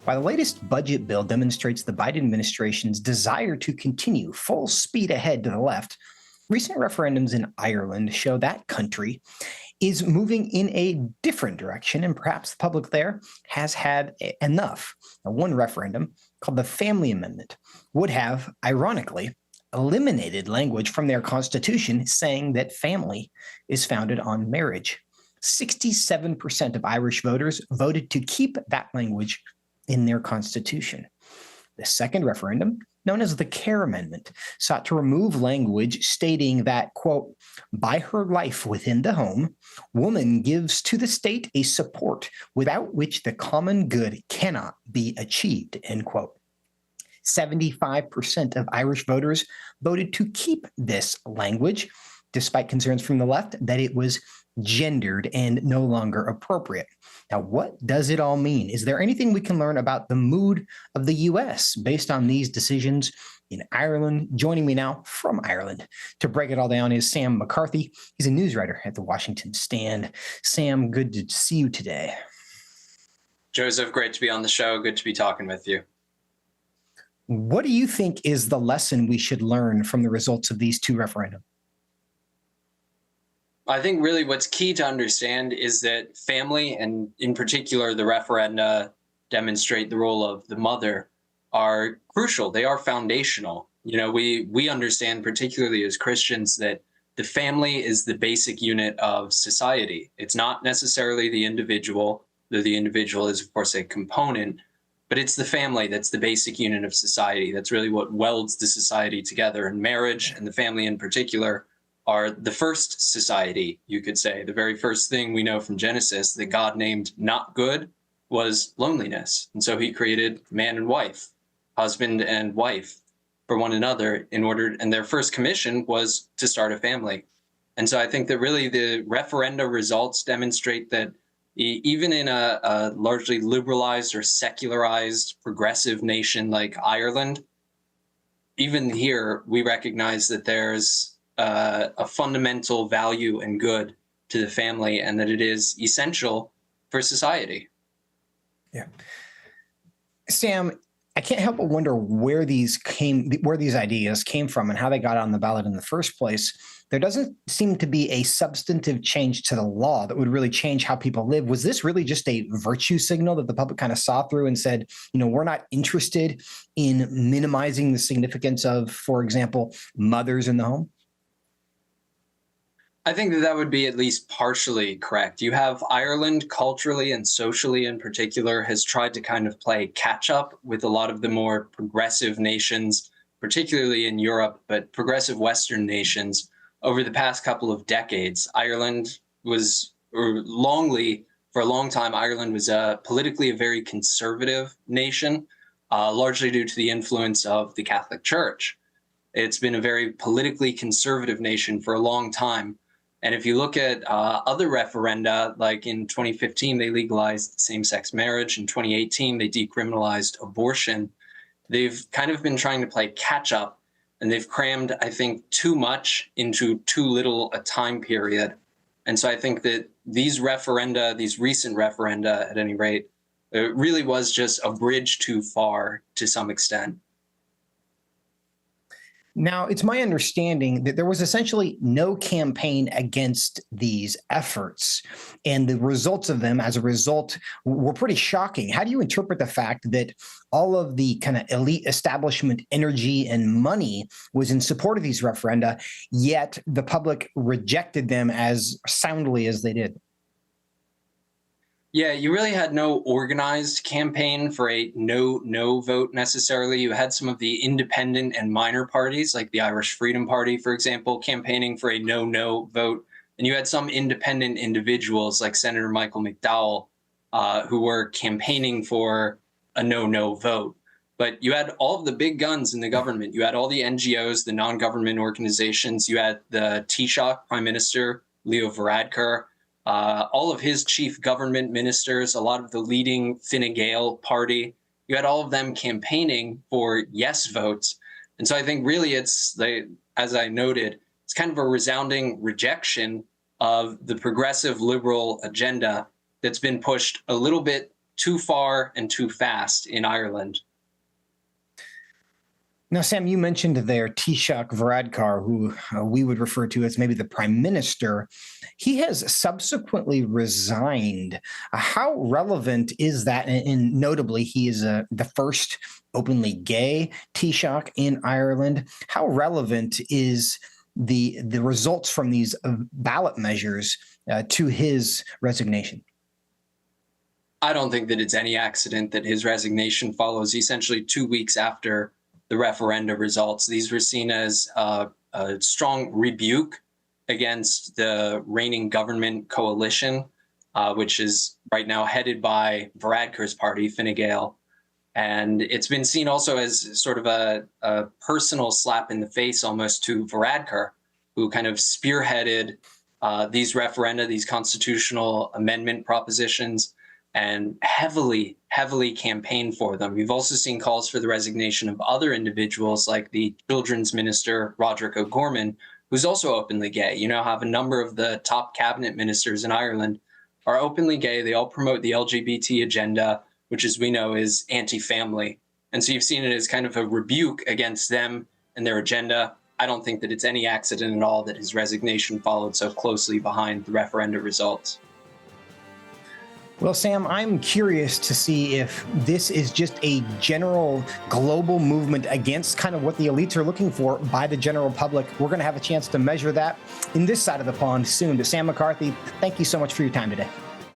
While the latest budget bill demonstrates the Biden administration's desire to continue full speed ahead to the left, recent referendums in Ireland show that country is moving in a different direction, and perhaps the public there has had enough. Now, one referendum, called the Family Amendment, would have, ironically, eliminated language from their constitution saying that family is founded on marriage. 67% of Irish voters voted to keep that language in their constitution. The second referendum, known as the Care Amendment, sought to remove language stating that, quote, by her life within the home, woman gives to the state a support without which the common good cannot be achieved, end quote. 75% of Irish voters voted to keep this language, despite concerns from the left that it was gendered and no longer appropriate. Now, what does it all mean? Is there anything we can learn about the mood of the U.S. based on these decisions in Ireland? Joining me now from Ireland to break it all down is Sam McCarthy. He's a news writer at the Washington Stand. Sam, good to see you today. Joseph, great to be on the show. Good to be talking with you. What do you think is the lesson we should learn from the results of these two referendums? I think really what's key to understand is that family, and in particular the referenda demonstrate the role of the mother, are crucial. They are foundational. You know, we understand, particularly as Christians, that the family is the basic unit of society. It's not necessarily the individual, though the individual is, of course, a component, but it's the family that's the basic unit of society. That's really what welds the society together. And marriage, and the family in particular, are the first society, you could say. The very first thing we know from Genesis that God named not good was loneliness. And so he created man and wife, husband and wife for one another and their first commission was to start a family. And so I think that really the referenda results demonstrate that even in a largely liberalized or secularized progressive nation like Ireland, even here we recognize that there's a fundamental value and good to the family, and that it is essential for society. Yeah, Sam, I can't help but wonder where these ideas came from and how they got on the ballot in the first place. There doesn't seem to be a substantive change to the law that would really change how people live. Was this really just a virtue signal that the public kind of saw through and said, you know, we're not interested in minimizing the significance of, for example, mothers in the home? I think that would be at least partially correct. You have Ireland culturally and socially in particular has tried to kind of play catch up with a lot of the more progressive nations, particularly in Europe, but progressive Western nations over the past couple of decades. Ireland was, for a long time, Ireland was politically a very conservative nation, largely due to the influence of the Catholic Church. It's been a very politically conservative nation for a long time. And if you look at other referenda, like in 2015, they legalized same-sex marriage. In 2018, they decriminalized abortion. They've kind of been trying to play catch-up, and they've crammed, I think, too much into too little a time period. And so I think that these referenda, these recent referenda at any rate, it really was just a bridge too far to some extent. Now, it's my understanding that there was essentially no campaign against these efforts, and the results of them, as a result, were pretty shocking. How do you interpret the fact that all of the kind of elite establishment energy and money was in support of these referenda, yet the public rejected them as soundly as they did? Yeah, you really had no organized campaign for a no vote necessarily. You had some of the independent and minor parties, like the Irish Freedom Party, for example, campaigning for a no vote. And you had some independent individuals like Senator Michael McDowell, who were campaigning for a no vote. But you had all of the big guns in the government. You had all the NGOs, the non-government organizations. You had the Taoiseach, Prime Minister Leo Varadkar, all of his chief government ministers, a lot of the leading Fine Gael party. You had all of them campaigning for yes votes. And so I think really it's, as I noted, it's kind of a resounding rejection of the progressive liberal agenda that's been pushed a little bit too far and too fast in Ireland. Now, Sam, you mentioned there Taoiseach Varadkar, who we would refer to as maybe the prime minister. He has subsequently resigned. How relevant is that? And notably, he is the first openly gay Taoiseach in Ireland. How relevant is the results from these ballot measures to his resignation? I don't think that it's any accident that his resignation follows essentially 2 weeks after the referenda results. These were seen as a strong rebuke against the reigning government coalition, which is right now headed by Varadkar's party, Fine Gael. And it's been seen also as sort of a personal slap in the face almost to Varadkar, who kind of spearheaded these referenda, these constitutional amendment propositions, and heavily campaigned for them. We've also seen calls for the resignation of other individuals like the children's minister, Roderick O'Gorman, who's also openly gay. You now have a number of the top cabinet ministers in Ireland are openly gay. They all promote the LGBT agenda, which, as we know, is anti-family. And so you've seen it as kind of a rebuke against them and their agenda. I don't think that it's any accident at all that his resignation followed so closely behind the referenda results. Well, Sam, I'm curious to see if this is just a general global movement against kind of what the elites are looking for by the general public. We're going to have a chance to measure that in this side of the pond soon. But Sam McCarthy, thank you so much for your time today.